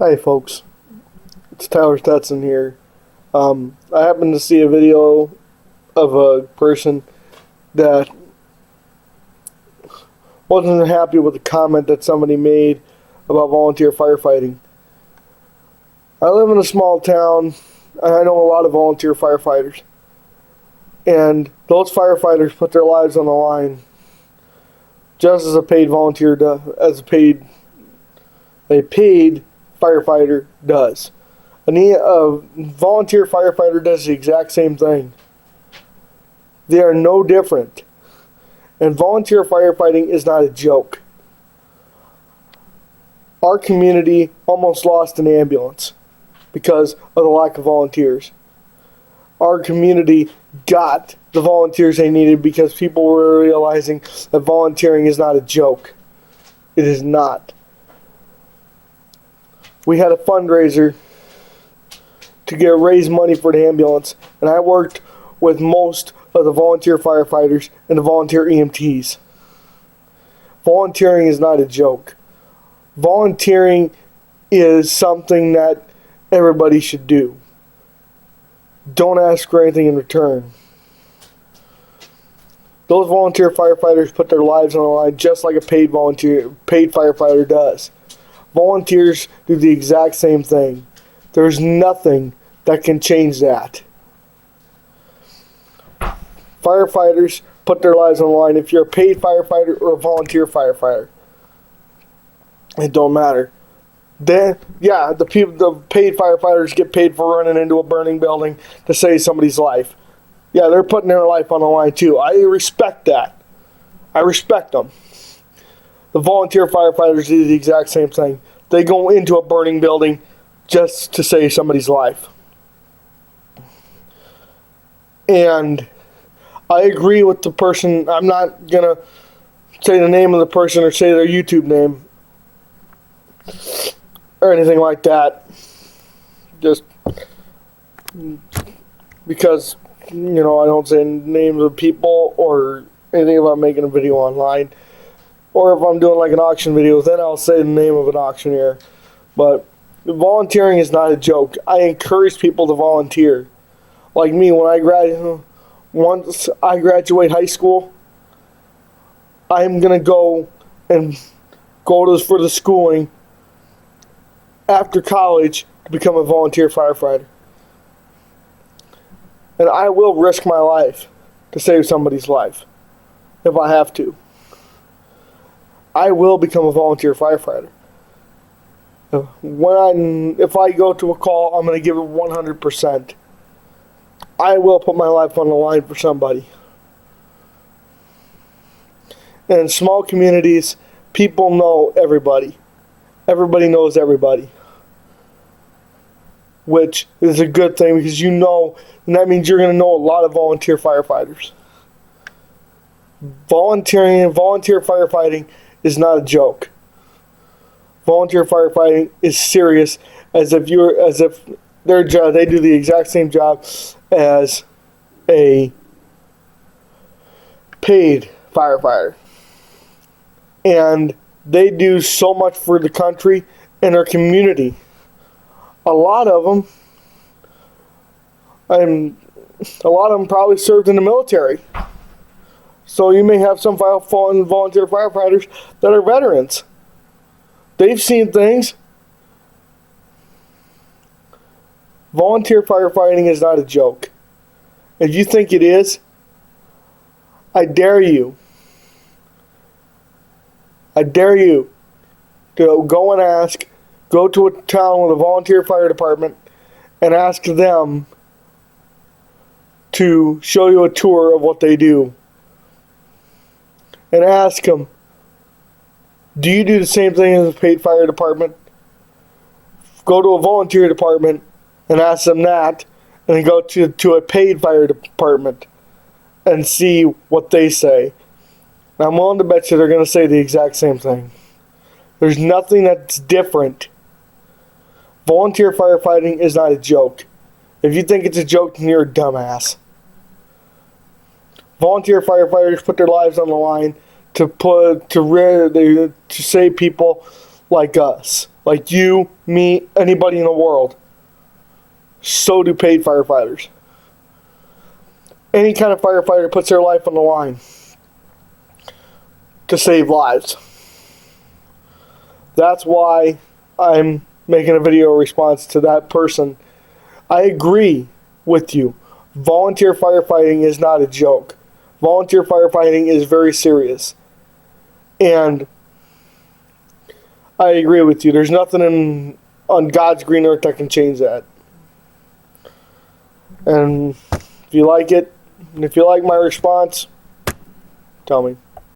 Hi folks, it's Tyler Stetson here. I happened to see a video of a person that wasn't happy with the comment that somebody made about volunteer firefighting. I live in a small town, and I know a lot of volunteer firefighters. And those firefighters put their lives on the line just as a paid volunteer does, as a paid firefighter does. A volunteer firefighter does the exact same thing. They are no different. And volunteer firefighting is not a joke. Our community almost lost an ambulance because of the lack of volunteers. Our community got the volunteers they needed because people were realizing that volunteering is not a joke. It is not. We had a fundraiser to raise money for the ambulance, and I worked with most of the volunteer firefighters and the volunteer EMTs. Volunteering is not a joke. Volunteering is something that everybody should do. Don't ask for anything in return. Those volunteer firefighters put their lives on the line just like a paid firefighter does. Volunteers do the exact same thing. There's nothing that can change that. Firefighters put their lives on the line if you're a paid firefighter or a volunteer firefighter. It don't matter. The paid firefighters get paid for running into a burning building to save somebody's life. Yeah, they're putting their life on the line too. I respect that. I respect them. The volunteer firefighters do the exact same thing. They go into a burning building just to save somebody's life. And I agree with the person. I'm not going to say the name of the person or say their YouTube name or anything like that. Just because, I don't say names of people or anything about making a video online. Or if I'm doing like an auction video, then I'll say the name of an auctioneer. But volunteering is not a joke. I encourage people to volunteer. Like me, once I graduate high school, I'm going to go for the schooling after college to become a volunteer firefighter. And I will risk my life to save somebody's life if I have to. I will become a volunteer firefighter. If I go to a call, I'm going to give it 100%. I will put my life on the line for somebody. And in small communities, people know everybody. Everybody knows everybody. Which is a good thing because and that means you're going to know a lot of volunteer firefighters. Volunteer firefighting is not a joke. Volunteer firefighting is serious as if their job, they do the exact same job as a paid firefighter. And they do so much for the country and their community. A lot of them probably served in the military. So you may have some volunteer firefighters that are veterans. They've seen things. Volunteer firefighting is not a joke. If you think it is, I dare you. I dare you to go to a town with a volunteer fire department and ask them to show you a tour of what they do. And ask them, do you do the same thing as a paid fire department? Go to a volunteer department and ask them that, and then go to a paid fire department and see what they say. And I'm willing to bet you they're going to say the exact same thing. There's nothing that's different. Volunteer firefighting is not a joke. If you think it's a joke, then you're a dumbass. Volunteer firefighters put their lives on the line to save people like us. like you, me, anybody in the world. So do paid firefighters. Any kind of firefighter puts their life on the line to save lives. That's why I'm making a video response to that person. I agree with you. Volunteer firefighting is not a joke. Volunteer firefighting is very serious. And I agree with you. There's nothing on God's green earth that can change that. And if you like it, and if you like my response, tell me.